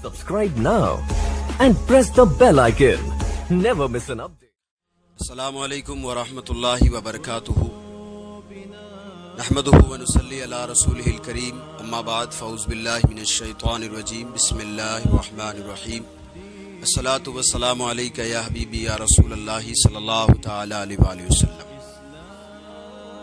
Subscribe now and press the bell icon. Never miss an update. Assalamu alaikum wa rahmatullahi wa barakatuhu. Nahmaduhu wa nusalli ala rasulihil kareem. Amma ba'd, fa'uz billahi minash shaitanir rajim. Bismillahir rahmanir rahim. Assalatu wassalamu alayka ya habibi ya Rasulallahi sallallahu ta'ala alayhi wa sallam.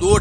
2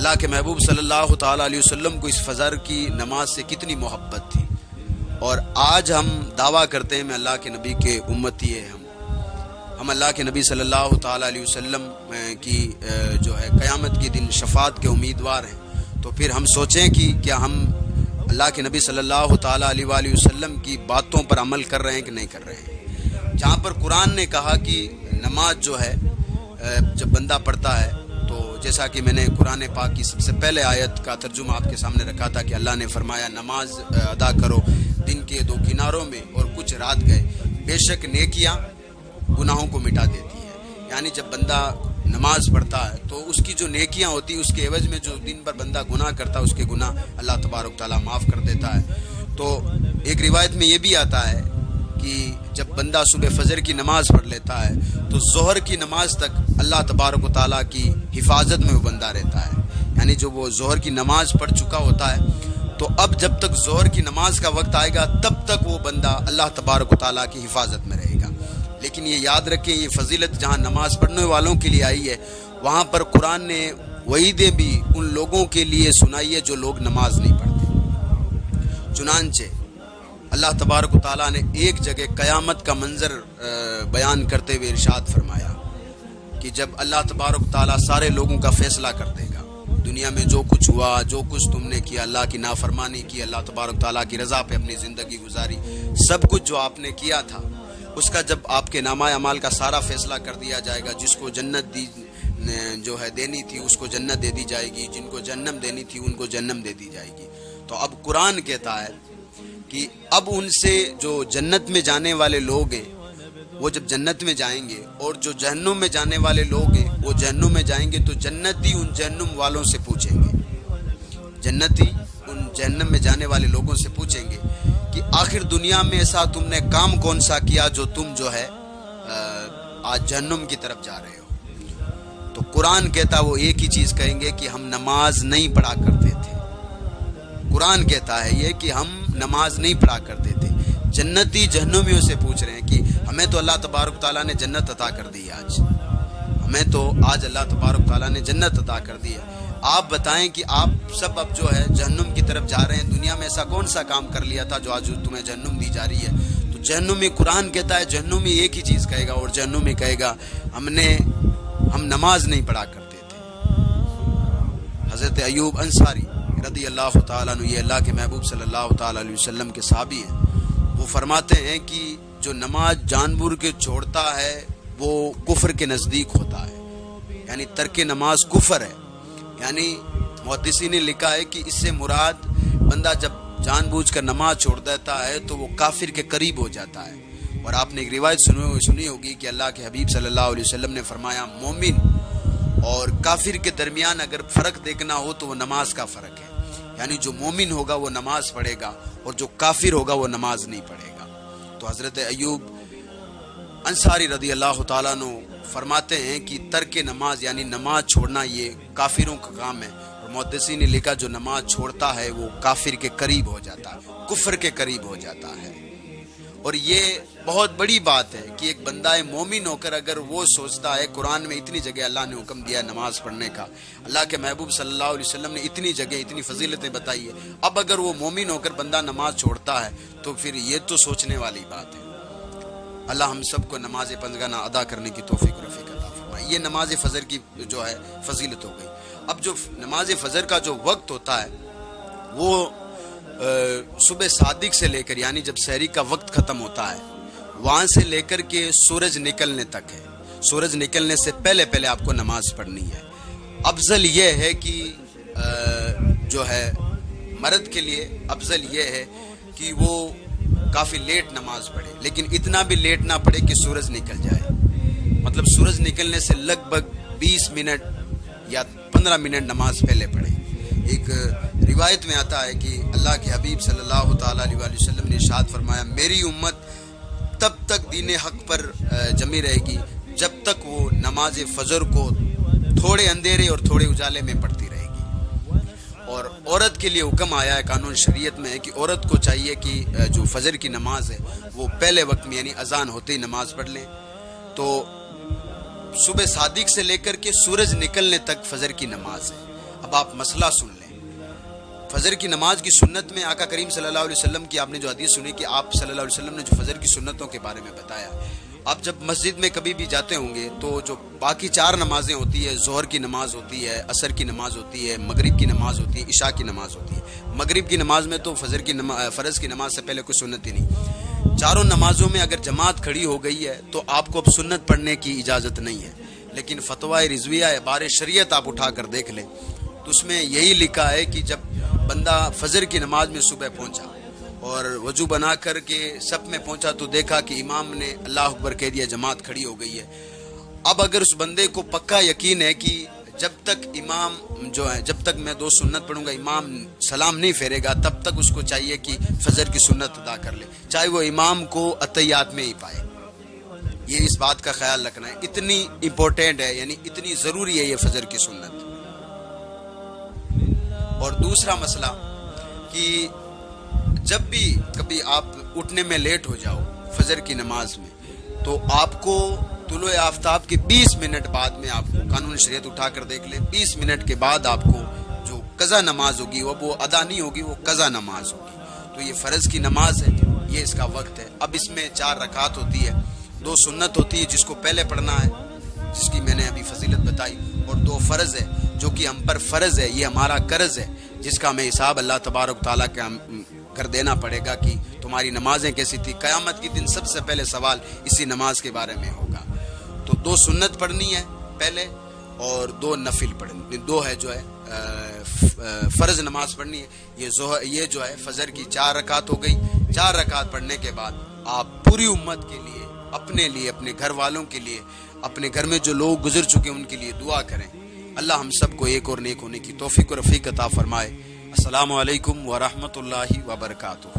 اللہ کے محبوب صلی اللہ تعالی علیہ وسلم کو اس فجر کی نماز سے کتنی محبت تھی، اور آج ہم دعویٰ کرتے ہیں میں اللہ کے نبی کے امتی ہیں، ہم اللہ کے نبی صلی اللہ تعالی علیہ وسلم کی جو ہے قیامت کے دن شفاعت کے امیدوار ہیں، تو پھر ہم سوچیں کہ کیا ہم اللہ کے نبی صلی اللہ تعالی علیہ وآلہ وسلم کی باتوں پر عمل کر رہے ہیں کہ نہیں کر رہے ہیں۔ جہاں پر قرآن نے کہا کہ نماز جو ہے جب بندہ پڑھتا ہے، تو جیسا کہ میں نے قرآن پاک کی سب سے پہلے آیت کا ترجمہ آپ کے سامنے رکھا تھا کہ اللہ نے فرمایا نماز ادا کرو دن کے دو کناروں میں اور کچھ رات گئے، بے شک نیکیاں گناہوں کو مٹا دیتی ہے۔ یعنی جب بندہ نماز پڑھتا ہے تو اس کی جو نیکیاں ہوتی ہیں اس کے عوض میں جو دن پر بندہ گناہ کرتا ہے اس کے گناہ اللہ تبارک تعالیٰ معاف کر دیتا ہے۔ تو ایک روایت میں یہ بھی آتا ہے کہ جب بندہ صبح فجر کی نماز پڑھ لیتا ہے تو ظہر کی نماز تک اللہ تبارک و تعالیٰ کی حفاظت میں وہ بندہ رہتا ہے۔ یعنی جو وہ ظہر کی نماز پڑھ چکا ہوتا ہے تو اب جب تک ظہر کی نماز کا وقت آئے گا تب تک وہ بندہ اللہ تبارک و تعالیٰ کی حفاظت میں رہے گا۔ لیکن یہ یاد رکھیں یہ فضیلت جہاں نماز پڑھنے والوں کے لیے آئی ہے وہاں پر قرآن نے وعیدیں بھی ان لوگوں کے لیے سنائی ہے جو لوگ نماز نہیں پڑھتے۔ چنانچہ اللہ تبارک و تعالیٰ نے ایک جگہ قیامت کا منظر بیان کرتے ہوئے ارشاد فرمایا کہ جب اللہ تبارک و تعالیٰ سارے لوگوں کا فیصلہ کر دے گا، دنیا میں جو کچھ ہوا، جو کچھ تم نے کیا، اللہ کی نافرمانی کی، اللہ تبارک و تعالیٰ کی رضا پہ اپنی زندگی گزاری، سب کچھ جو آپ نے کیا تھا اس کا جب آپ کے نامہ اعمال کا سارا فیصلہ کر دیا جائے گا، جس کو جنت جو ہے دینی تھی اس کو جنت دے دی جائے گی، جن کو جہنم دینی تھی ان کو جہنم دے دی جائے گی۔ تو اب قرآن کہتا ہے کہ اب ان سے جو جنت میں جانے والے لوگ ہیں وہ جب جنت میں جائیں گے اور جو جہنم میں جانے والے لوگ ہیں وہ جہنم میں جائیں گے تو جنتی ان جہنم والوں سے پوچھیں گے، جنتی ان جہنم میں جانے والے لوگوں سے پوچھیں گے کہ آخر دنیا میں ایسا تم نے کام کون سا کیا جو تم جو ہے آج جہنم کی طرف جا رہے ہو۔ تو قرآن کہتا وہ ایک ہی چیز کہیں گے کہ ہم نماز نہیں پڑھا کرتے تھے۔ قرآن کہتا ہے یہ کہ ہم نماز نہیں پڑھا کرتے تھے۔ جنتی جہنمیوں سے پوچھ رہے ہیں کہ ہمیں تو اللہ تبارک تعالیٰ نے جنت عطا کر دی ہے، آج ہمیں تو آج اللہ تبارک تعالیٰ نے جنت عطا کر دی ہے، آپ بتائیں کہ آپ سب اب جو ہے جہنم کی طرف جا رہے ہیں، دنیا میں ایسا کون سا کام کر لیا تھا جو آج تمہیں جہنم دی جا رہی ہے؟ تو جہنم میں قرآن کہتا ہے جہنم میں ایک ہی چیز کہے گا، اور جہنم میں کہے گا ہم نماز نہیں پڑھا کرتے تھے۔ حضرت ایوب انصاری رضی اللہ تعالیٰ عنہ، یہ اللہ کے محبوب صلی اللہ تعالیٰ علیہ وسلم کے صحابی ہیں، وہ فرماتے ہیں کہ جو نماز جان بوجھ کے چھوڑتا ہے وہ کفر کے نزدیک ہوتا ہے، یعنی ترک نماز کفر ہے۔ یعنی محدثین نے لکھا ہے کہ اس سے مراد بندہ جب جان بوجھ کر نماز چھوڑ دیتا ہے تو وہ کافر کے قریب ہو جاتا ہے۔ اور آپ نے ایک روایت سنی ہوگی کہ اللہ کے حبیب صلی اللہ علیہ وسلم نے فرمایا مومن اور کافر کے درمیان اگر فرق دیکھنا ہو تو وہ نماز کا فرق ہے، یعنی جو مومن ہوگا وہ نماز پڑھے گا اور جو کافر ہوگا وہ نماز نہیں پڑھے گا۔ تو حضرت ایوب انصاری رضی اللہ تعالیٰ عنہ فرماتے ہیں کہ ترک نماز یعنی نماز چھوڑنا یہ کافروں کا کام ہے، اور محدثین نے لکھا جو نماز چھوڑتا ہے وہ کافر کے قریب ہو جاتا ہے، کفر کے قریب ہو جاتا ہے۔ اور یہ بہت بڑی بات ہے کہ ایک بندہ مومن ہو کر اگر وہ سوچتا ہے، قرآن میں اتنی جگہ اللہ نے حکم دیا نماز پڑھنے کا، اللہ کے محبوب صلی اللہ علیہ وسلم نے اتنی جگہ اتنی فضیلتیں بتائی ہے، اب اگر وہ مومن ہو کر بندہ نماز چھوڑتا ہے تو پھر یہ تو سوچنے والی بات ہے۔ اللہ ہم سب کو نماز پنجگانہ ادا کرنے کی توفیق و رفیق عطا فرمائے۔ یہ نماز فجر کی جو ہے فضیلت ہو گئی۔ اب جو نماز فجر کا جو وقت ہوتا ہے وہ صبح صادق سے لے کر یعنی جب سحری کا وقت ختم ہوتا ہے وہاں سے لے کر کے سورج نکلنے تک ہے۔ سورج نکلنے سے پہلے آپ کو نماز پڑھنی ہے۔ افضل یہ ہے کہ جو ہے مرد کے لیے افضل یہ ہے کہ وہ کافی لیٹ نماز پڑھے، لیکن اتنا بھی لیٹ نہ پڑھے کہ سورج نکل جائے، مطلب سورج نکلنے سے لگ بھگ 20 منٹ یا 15 منٹ نماز پہلے پڑھے۔ ایک روایت میں آتا ہے کہ اللہ کے حبیب صلی اللہ تعالیٰ علیہ وسلم نے ارشاد فرمایا میری امت تب تک دین حق پر جمی رہے گی جب تک وہ نماز فجر کو تھوڑے اندھیرے اور تھوڑے اجالے میں پڑھتی رہے گی۔ اور عورت کے لیے حکم آیا ہے قانون شریعت میں ہے کہ عورت کو چاہیے کہ جو فجر کی نماز ہے وہ پہلے وقت میں یعنی اذان ہوتے ہی نماز پڑھ لیں۔ تو صبح صادق سے لے کر کے سورج نکلنے تک فجر کی نماز ہے۔ اب آپ مسئلہ سن لیں. فجر کی نماز کی سنت میں آقا کریم صلی اللہ علیہ وسلم کی آپ نے جو حدیث سنی کہ آپ صلی اللہ علیہ وسلم نے جو فجر کی سنتوں کے بارے میں بتایا. آپ جب مسجد میں کبھی بھی جاتے ہوں گے تو جو باقی 4 نمازیں ہوتی ہے، ظہر کی نماز ہوتی ہے، عصر کی نماز ہوتی ہے، مغرب کی نماز ہوتی ہے، عشاء کی نماز ہوتی ہے. مغرب کی نماز میں تو فرض کی نماز سے پہلے کوئی سنت ہی نہیں. 4 نمازوں میں اگر جماعت کھڑی ہو گئی ہے تو آپ کو اب سنت پڑھنے کی اجازت نہیں ہے. لیکن فتویٰ رضویہ بار شریعت آپ اٹھا کر دیکھ لیں تو اس میں یہی لکھا ہے کہ جب بندہ فجر کی نماز میں صبح پہنچا اور وضو بنا کر کے سب میں پہنچا تو دیکھا کہ امام نے اللہ اکبر کہہ دیا، جماعت کھڑی ہو گئی ہے. اب اگر اس بندے کو پکا یقین ہے کہ جب تک امام جو ہے، جب تک میں 2 سنت پڑھوں گا امام سلام نہیں پھیرے گا، تب تک اس کو چاہیے کہ فجر کی سنت ادا کر لے، چاہے وہ امام کو اتحیات میں ہی پائے. یہ اس بات کا خیال رکھنا ہے، اتنی امپورٹنٹ ہے، یعنی اتنی ضروری ہے یہ فجر کی سنت. اور دوسرا مسئلہ کہ جب بھی کبھی آپ اٹھنے میں لیٹ ہو جاؤ فجر کی نماز میں تو آپ کو طلوع آفتاب کے 20 منٹ بعد میں، آپ کو قانون شریعت اٹھا کر دیکھ لیں، 20 منٹ کے بعد آپ کو جو قضا نماز ہوگی وہ ادا نہیں ہوگی، وہ قضا نماز ہوگی. تو یہ فرض کی نماز ہے، یہ اس کا وقت ہے. اب اس میں 4 رکعت ہوتی ہے، 2 سنت ہوتی ہے جس کو پہلے پڑھنا ہے، جس کی میں نے ابھی فضیلت بتائی، اور 2 فرض ہے جو کہ ہم پر فرض ہے، یہ ہمارا قرض ہے جس کا ہمیں حساب اللہ تبارک تعالیٰ کا کر دینا پڑے گا کہ تمہاری نمازیں کیسی تھی. قیامت کے دن سب سے پہلے سوال اسی نماز کے بارے میں ہوگا. تو 2 سنت پڑھنی ہے پہلے اور 2 نفل پڑھنی، 2 ہے جو ہے فرض نماز پڑھنی ہے. یہ جو ہے فجر کی 4 رکعت ہو گئی. 4 رکعت پڑھنے کے بعد آپ پوری امت کے لیے، اپنے لیے، اپنے گھر والوں کے لیے، اپنے گھر میں جو لوگ گزر چکے ان کے لیے دعا کریں. اللہ ہم سب کو ایک اور نیک ہونے کی توفیق و رفیق عطا فرمائے. السلام علیکم ورحمۃ اللہ وبرکاتہ.